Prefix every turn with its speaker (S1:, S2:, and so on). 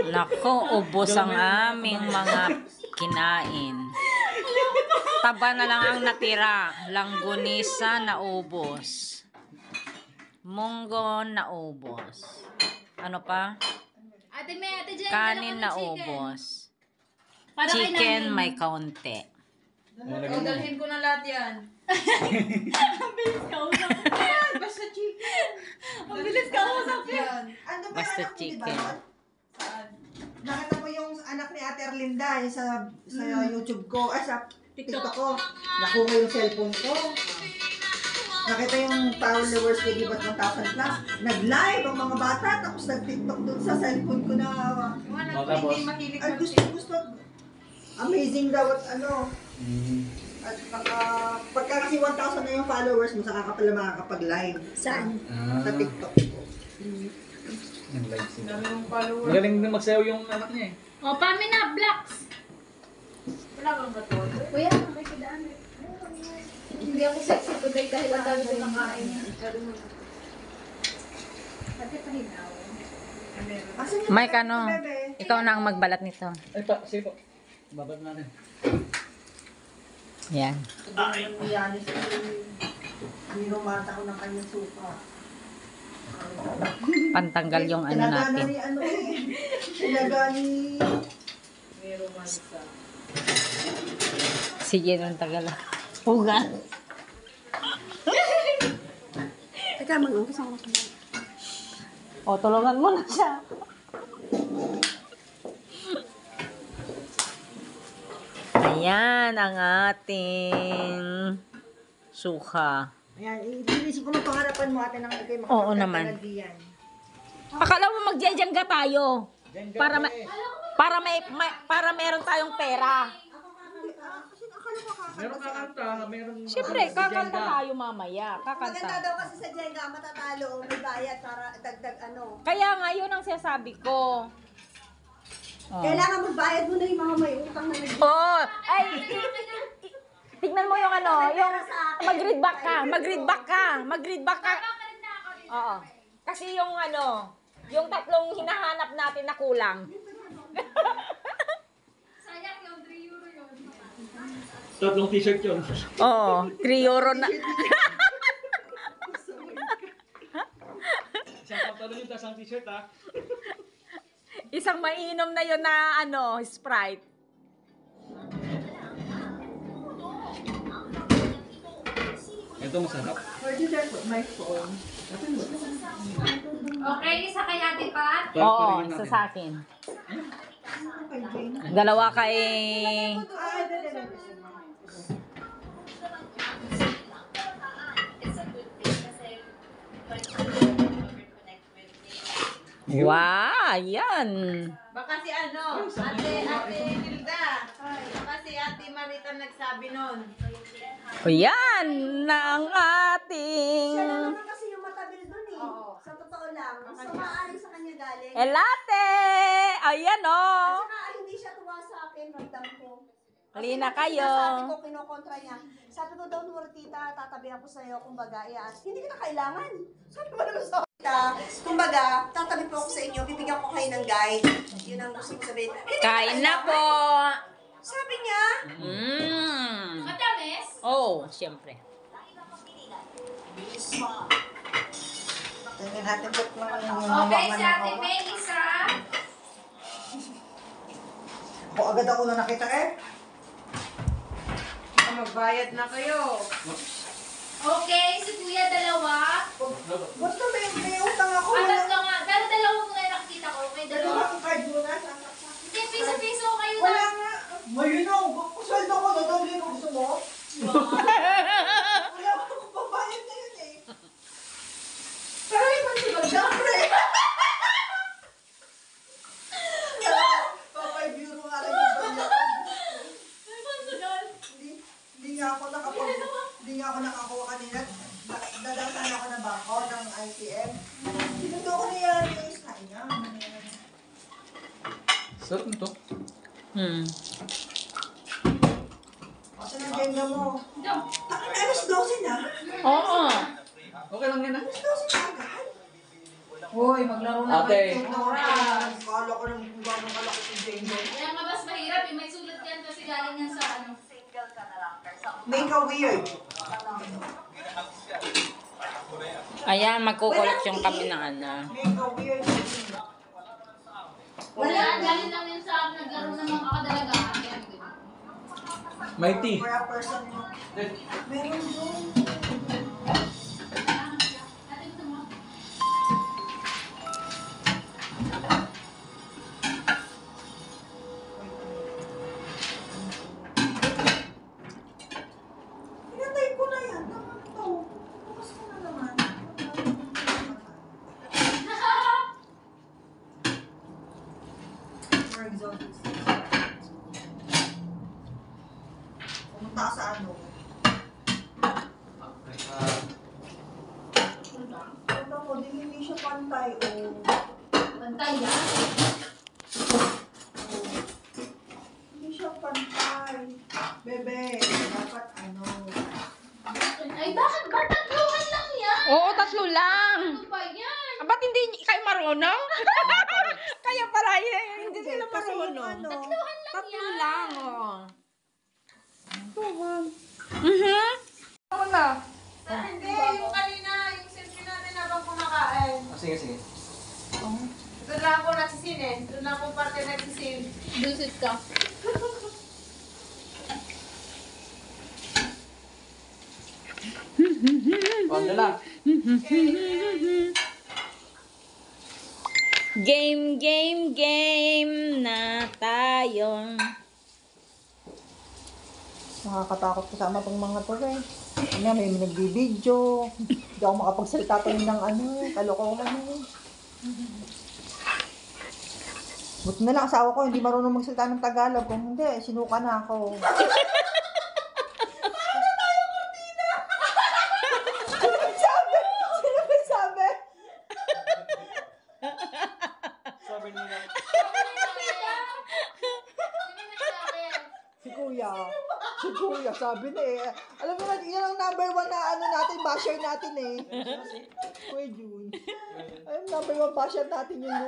S1: Nako, ubos ang aming mga kinain. Taba na lang ang natira. Langgunisa na ubos. Munggo na ubos. Ano pa?
S2: Ate May, Ate Jen,
S1: Kanin na ubos. Chicken may kaunti.
S3: Dalhin ko na lahat yan.
S2: Ang bilis ka usap.
S3: Basta chicken.
S2: Ang bilis ka usap yan.
S4: Ano ba
S1: Basta
S4: anak mo,
S1: chicken.
S4: diba?
S3: Saan?
S4: Nakita mo yung anak ni Ate Erlinda yung sa YouTube ko, sa TikTok ko. Nakuha yung cellphone ko. Nakita yung followers ko, di ba 1,000 plus? Nag-live ang mga bata, tapos nag-TikTok dun sa cellphone ko na.
S3: Hindi mahilig
S4: Ay, gusto. Amazing daw at ano. At pagka kasi 1,000 na yung followers mo, saka ka pala makakapag-live. Saan? Sa TikTok ko.
S5: Nag-live sila.
S3: Dami mong followers.
S5: Magaling din magsayaw yung anak niya eh.
S2: O, Pamina, blocks.
S3: Wala kang katol.
S2: Kuya, nakikidaan eh. Hindi ako sexy today dahil ang dami ko nakain. Pati pahinaw.
S1: Mike, ano? Ikaw na ang magbalat nito.
S5: Ay pa, sige po. Babad natin.
S1: Yan.
S4: Yan, minumata ko ng kanyang suka.
S1: Pantanggal yung ano natin.
S4: Pinagani.
S3: May romansa.
S1: Si Jen ang tagal. Puga.
S4: Teka, mag-umpisa ko.
S1: O, tulungan mo na siya. Ayan ang ating suka.
S4: Ayan, inisip ko mapangarapan mo ate ng ikay
S1: Oo naman. Akala mo magjejangga tayo. Para meron tayong pera.
S5: Meron kakanta, meron...
S1: Siyempre, kakanta tayo mamaya.
S4: Maganda
S1: Kakanta.
S4: daw kasi sa Jenga, matatalo, may bayad para dagdag ano.
S1: Kaya nga, yun ang sinasabi ko. Oh.
S4: Kailangan magbayad mo na yung mga may utang na nag-
S1: Oh, ay, tignan mo yung ano, yung mag-read back ka, mag-read back ka. Oo. Kasi yung ano, yung tatlong hinahanap natin na kulang.
S2: Sayang yung 3 euro yun.
S5: Tatlong t-shirt yun.
S1: Oo, 3 euro na.
S5: Isang pantalon yun, tapos ang t-shirt ha.
S1: Isang mainom na yun na ano, Sprite.
S5: Ito masarap.
S4: Where did I put my phone?
S2: Okay, isa kay Ate Pat.
S1: Oo, isa sa akin. Dalawa kay... Wow, yan.
S3: Baka si ano, Ate Hilda. Baka si Ate Marita nagsabi nun.
S1: O yan na ang ating...
S4: Siya lang naman kasi yung matabil dun eh. Sa totoo lang. So, maaari sa kanya galing.
S1: Elate! Ayan o.
S4: At saka hindi siya tuwa sa akin, ramdam ko.
S1: Halina kayo.
S4: Sabi ko, kinokontra niya. Sabi ko, don't worry tita, tatabi ako sa'yo. Kumbaga, hindi kita kailangan. Sabi ko naman sa tita, kumbaga, tatabi po ako sa inyo, bibigyan ko kayo ng guide. Yun ang gusto ko sabihin. Hindi kita
S1: Kain na
S4: kailangan.
S1: po.
S4: Sabi niya,
S2: Matamis?
S1: Oh, siyempre.
S4: tingnan natin ba't
S2: Okay, si Ate May, isa.
S4: Ako agad ako na nakita eh.
S3: Magbayad na kayo.
S2: Okay, si Kuya, dalawa.
S4: Basta may utang ako.
S2: Tatlo nga. Dalawa mo nga nakikita ko. Okay, dalawa.
S4: Dalawang card mo na.
S2: Hindi, piso-piso kayo
S4: Wala
S2: na.
S4: nga. Mayroon ako. Kusweldo ko na daw din ang gusto mo. Wala akong babayad na yun eh. Pero iman si Magdapre. Papay euro nga lang yung bayad. Hindi nga ako nakakuha kanina. Dadaan ako ng bangko ng ITM. Sinundo ko na yan. Yung sign niya.
S5: Sarap nito.
S4: Kasi ng Jenga mo. Takang alas 12 na.
S1: Oo.
S5: Okay lang yan ha.
S4: Alas 12 na agad.
S3: Hoy, maglaro na
S5: Ate.
S3: kayo ng oras.
S4: Kala ko nang
S2: Kaya nga mas mahirap eh. May sulat yan kasi galing yan sa ano.
S4: Make a weird.
S1: Ayan, magkukoleksyon kami ng ano.
S4: Make a weird.
S2: Wala, galing lang yun sa naglaro ng mga kadalagaan. Kaya ganun.
S5: Mighty.
S4: For a person. Meron doon.
S2: Ate, gusto mo?
S4: Pinatay ko na yan. Naman to. Bukas ko na naman. For exotic. Pumunta ka sa ano? Ano ko, hindi siya pantay. Oh.
S2: Pantay yan.
S4: Hindi siya pantay. Bebe, dapat ano.
S2: Ay, bakit ba? Tatluhan lang yan.
S1: Oo, tatlo lang.
S2: Ano ba yan?
S1: Ba't hindi kayo marunong? Kaya pala hindi sila
S4: Kasi yung
S1: marunong.
S4: ano,
S1: Tatlo lang, oh.
S4: tuwan.
S1: Ako na.
S3: Hindi, yung kanina, yung selfie natin habang kumakain.
S5: Sige, sige.
S3: Doon lang ako nagsisinin. Doon lang ako parte nagsisin.
S2: Busit ka.
S5: Paano lang?
S1: Game na tayo.
S4: Nakakatakot kasama tong mga to eh. Ano, may nagbibideo. Hindi ako makapagsalita to ng ano, kalokohan eh. Buti na lang asawa ko, hindi marunong magsalita ng Tagalog. Kung hindi, sinuka na ako. Sino ba sabi?
S5: Sabi nila.
S4: Si Kuya. Si Kuya, sabi na eh. Alam mo na, yan ang number one na ano natin, basher natin eh. Kuya Jun. Ay, number one basher natin yung